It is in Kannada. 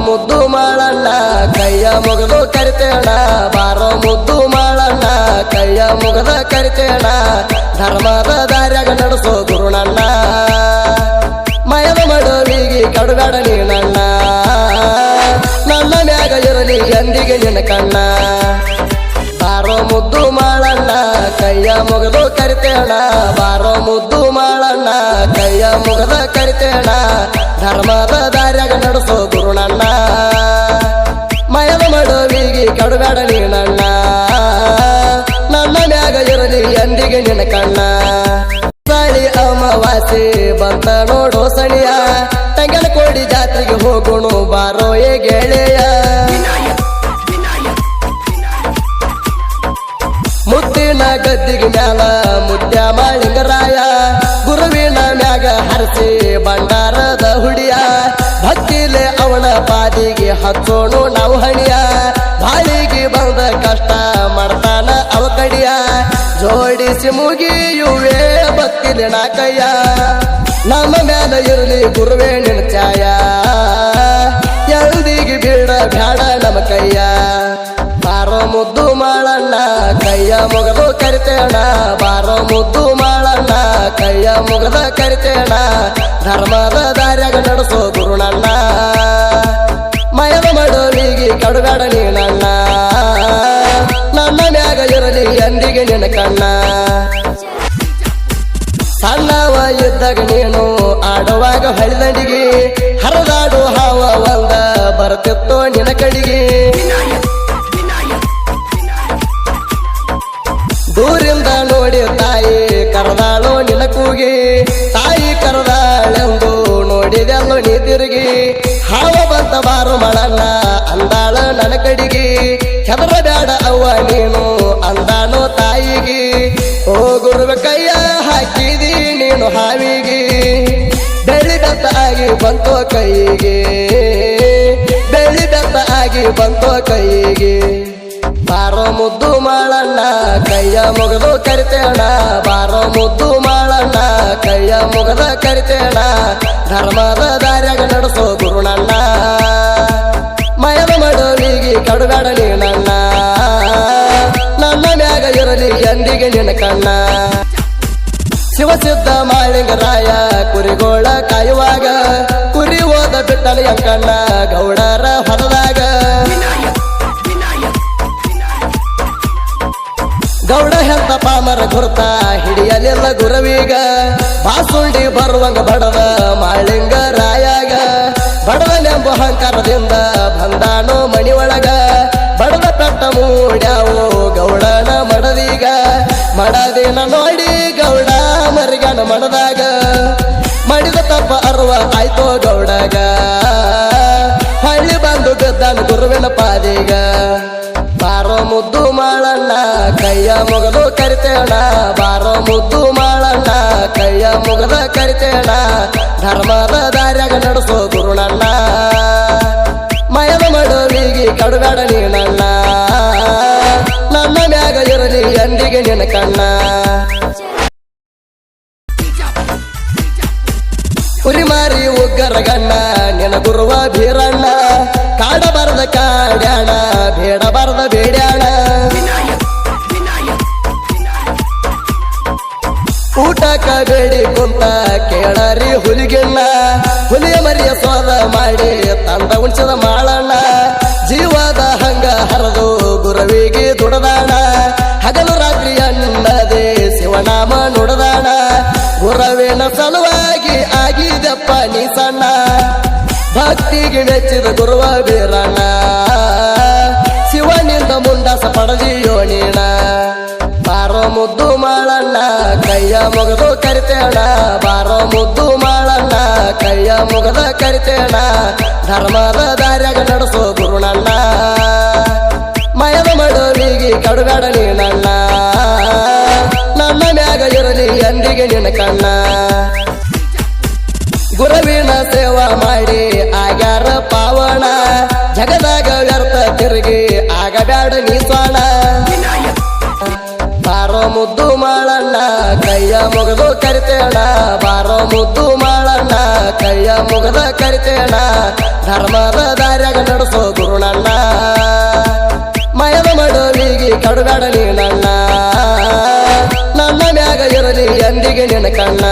ಮುದ್ದು ಮಾಳಣ್ಣ ಕೈಯ ಮುಗಿದು ಕರಿತೇಣ ಬಾರೋ ಮುದ್ದು ಮಾಳಣ್ಣ ಕೈಯ ಮುಗದ ಕರಿತೇಣ ಧರ್ಮದ ದಾರ್ಯಾಗ ನಡೆಸೋ ಗುರುನಣ್ಣ ಮಯದ ಮಡುವಿಗೆ ಕಡುಗಾಡ ನೀನಣ್ಣ ನನ್ನ ಮ್ಯಾಗ ಇರಲಿ ಎಂದಿಗೆ ನಿನ್ನ ಕಣ್ಣ ಬಾರೋ ಮುದ್ದು ಮಾಳಣ್ಣ ಕೈಯ ಮುಗದು ಕರಿತೇಣ ಬಾರೋ ಮುದ್ದು ಮಾಳಣ್ಣ ಕೈಯ ಮುಗದ ಕರಿತೇಣ ಧರ್ಮದ ದಾರ್ಯಾಗ ನಡೆಸೋ ಗುರುನಣ್ಣ ಮಯದ ಮಡುವಿಗೆ ಕಡುಗಾಡ ನೀನಣ್ಣ ನನ್ನ ಮ್ಯಾಗ ಇರಲಿ ಎಂದಿಗೆ ನಿನ್ನ ಕಣ್ಣ ಸಾಳಿ ಅಮಾವಾಸೆ ಬಂತ ನೋಡೋ ಸಣಿಯ ತಂಗನ ಕೋಡಿ ಜಾತ್ರೆಗೆ ಹೋಗೋಣ ಬಾರೋ ಏ ಗೆಳೆಯ ಮುತ್ತಿನ ಗದ್ದಿಗೆ ಮ್ಯಾಲ ಮುತ್ಯ ಮಾಳಿಂಗರಾಯ ಗುರುವಿನ ಮ್ಯಾಗ ಹರಸಿ ಭಂಡಾರದ ಹುಡಿಯ ಭಕ್ತಿಲೆ ಅವನ ಪಾದಿಗೆ ಹಚ್ಚೋಣು ನಾವು ಹಣಿಯ ಬಾಳಿಗೆ ಬಂದ ಕಷ್ಟ ಮಾಡ್ತಾನ ಅವ ಕಡಿಯ ಜೋಡಿಸಿ ಮುಗಿಯುವೆ ಭಕ್ತಿಲೆ ನಾಕಯ್ಯ ನಮ್ಮ ಮ್ಯಾಲ ಇರಲಿ ಗುರುವೇ ನಿನ್ನ ಛಾಯ ಎಂದಿಗೆ ಬೀಡ ಬ್ಯಾಡ ನಮ್ಮ ಕೈಯ ಬಾರೋ ಮುದ್ದು ಮಾಳಣ್ಣ ಕೈಯ ಮುಗದು ಕರಿತೇಣ ಬಾರೋ ಮುದ್ದು ಮಾಳಣ್ಣ ಕೈಯ ಮುಗದ ಕರಿತೇಣ ಧರ್ಮದ ದಾರ್ಯಾಗ ನಡೆಸೋ ಗುರುನಣ್ಣ ಮಯದ ಮಡುವಿಗೆ ಕಡುಗಾಡ ನೀನಣ್ಣ ನನ್ನ ಮ್ಯಾಗ ಇರಲಿ ಎಂದಿಗೆ ನಿನ್ನ ಕಣ್ಣ ಸಣ್ಣವ ಇದ್ದಾಗ ನೀನು ಆಡುವಾಗ ಹಳಿದಂಡಿಗೆ ಹರಿದಾಡು ಹಾವ ಒಂದ ಬರ್ತಿತ್ತು ನಿನ್ನ ಕಡಿಗೆ ದೂರಿಂದ ನೋಡಿ ತಾಯಿ ಕರದಾಳು ನಿನ್ನ ಕೂಗಿ ತಾಯಿ ಕರದಾಳೆಂದು ನೋಡಿದೆಲ್ಲೋ ನೀ ತಿರುಗಿ ಹಾವ ಬಂತ ಬಾರು ಮಳಣ್ಣ ಅಂದಾಳ ನನ್ನ ಕಡಿಗೆ ಹೆದರ ಬ್ಯಾಡ ಅವ್ವ ನೀನು ಅಂದಾನು ತಾಯಿಗೆ ಓ ಗುರುವ ಕೈಯ ಹಾಕಿದಿ ನೀನು ಹಾವಿಗೆ ಬೆಳ್ಳಿ ಬೆತ್ತ ಆಗಿ ಬಂತೋ ಕೈಗೆ ಬೆಳ್ಳಿ ಬೆತ್ತ ಆಗಿ ಬಂತೋ ಕೈಗೆ ಬಾರೋ ಮುದ್ದು ಮಾಳಣ್ಣ ಕೈಯ ಮುಗದು ಕರಿತೇಣ ಬಾರೋ ಮುದ್ದು ಮಾಳಣ್ಣ ಕೈಯ ಮುಗದ ಕರಿತೇಣ ಧರ್ಮದ ದಾರ್ಯಾಗ ನಡೆಸೋ ಗುರುನಣ್ಣ ಮಯದ ಮಡುವಿಗೆ ಕಡುಗಾಡ ನೀನಣ್ಣ ನನ್ನ ಮ್ಯಾಗ ಇರಲಿ ಎಂದಿಗೆ ನಿನ್ನ ಕಣ್ಣ ಶಿವಸಿದ್ಧ ಮಾಳಿಂಗರಾಯ ಕುರಿಗೋಳ ಕಾಯುವಾಗ ಕುರಿ ಓದ ಬಿಟ್ಟಲ ಎಂಕಣ್ಣ ಗೌಡರ ಹೊರದಾಗ ಗೌಡ ಹೆಂತ ಪಾಮರ ಗುರುತ ಹಿಡಿಯಲಿಲ್ಲ ಗುರವೀಗ ಬಾಸುಂಡಿ ಬರುವಂಗ ಬಡದ ಮಾಳಿಂಗರಾಯಾಗ ಬಡದನೆಂಬ ಅಹಂಕಾರದಿಂದ ಬಂದಾನೋ ಮಣಿ ಒಳಗ ಬಡದ ಪೆಟ್ಟ ಮೂಡ್ಯಾವು ಗೌಡನ ಮಡದೀಗ ಮಡದಿನ ನೋಡಿ ಗೌಡ ಮರಿಗನ ಮಡದಾಗ ಮಡಿದ ತಪ್ಪ ಅರ್ವ ಆಯ್ತೋ ಗೌಡಗ ಹಳ್ಳಿ ಬಂದು ಬಿದ್ದಾನ ಗುರುವಿನ ಪಾದಿಗ ಬಾರೋ ಮುದ್ದು ಮಾಳಣ್ಣ ಕೈಯ ಮುಗದು ಕರಿತೇಣ ಬಾರೋ ಮುದ್ದು ಮಾಳಣ್ಣ ಕೈಯ ಮುಗದ ಕರಿತೇಣ ಧರ್ಮದ ದಾರ್ಯಾಗ ನಡೆಸೋ ಗುರುನಣ್ಣ ಮಯದ ಮಡುವಿಗೆ ಕಡುಗಾಡ ನೀನಣ್ಣ ನನ್ನ ಮ್ಯಾಗ ಇರಲಿ ಎಂದಿಗೆ ನಿನ್ನ ಕಣ್ಣ ಕುರಿಮಾರಿ ಉಗ್ಗರ ಗಣ್ಣ ನಿನ್ನ ಗುರುವ ಬೀರಣ್ಣ ಕಾಡಬಾರದ ಕಾಡ್ಯಾಣ ಬೇಡಬಾರದ ಬೇಡ್ಯಾಣ ಊಟಕ್ಕ ಬೇಡಿ ಕುಂತ ಕೇಳರಿ ಹುಲಿಗೆಣ್ಣ ಹುಲಿಯ ಮರಿಯ ಸ್ವಾದ ಮಾಡಿ ತಂದ ಉಣಿಸದ ಮಾಳಣ್ಣ ಜೀವದ ಹಂಗ ಹರಿದು ಗುರುವಿಗೆ ದುಡದಾಣ ಹಗಲು ರಾತ್ರಿ ಅನ್ನದೇ ಶಿವನಾಮ ನುಡದಾಣ ಗುರುವಿನ ಸಲುವಾಗಿ ಆಗಿದಪ್ಪ ನೀ ಸಣ್ಣ ಭಕ್ತಿಗೆ ಮೆಚ್ಚಿದ ಗುರುವ ಬೀರಣ್ಣ ಶಿವನಿಂದ ಮುಂದಾಸ ಪಡೆದಿಯೋ ನೀಣ ಬಾರೋ ಮುದ್ದು ಮಾಳಣ್ಣ ಕೈಯ ಮುಗದು ಕರಿತೇಣ ಬಾರೋ ಮುದ್ದು ಮಾಳಣ್ಣ ಕೈಯ ಮುಗದ ಕರಿತೇಣ ಧರ್ಮದ ದಾರ್ಯಾಗ ನಡೆಸೋ ಗುರುನಣ್ಣ ಮಯದ ಮಡುವಿಗೆ ಕಡುಗಾಡ ನೀನಣ್ಣ ನನ್ನ ಮ್ಯಾಗ ಇರಲಿ ಎಂದಿಗೆ ನಿನ್ನ ಕಣ್ಣ ಗುರುವಿನ ಸೇವಾ ಮಾಡಿ ಆಗ್ಯಾರ ಪಾವಣ ಜಗದಾಗ ವ್ಯರ್ಥ ತಿರುಗಿ ಆಗಬ್ಯಾಡ ನೀ ಸ್ವಾಣ ಬಾರೋ ಮುದ್ದು ಮಾಳಣ್ಣ ಕೈಯ ಮುಗದು ಕರಿತೇಣ ಬಾರೋ ಮುದ್ದು ಮಾಳಣ್ಣ ಕೈ ಕೈಯ ಮುಗದ ಕರಿತೇಣ ಧರ್ಮದ ದಾರ್ಯಾಗ ನಡೆಸೋ ಗುರುನಣ್ಣ ಮಯದ ಮಡುವಿಗೆ ಕಡುಬೇಡ ನೀನಣ್ಣ ನನ್ನ ಮ್ಯಾಗ ಇರಲಿ ಎಂದಿಗೆ ನಿನ್ನ ಕಣ್ಣ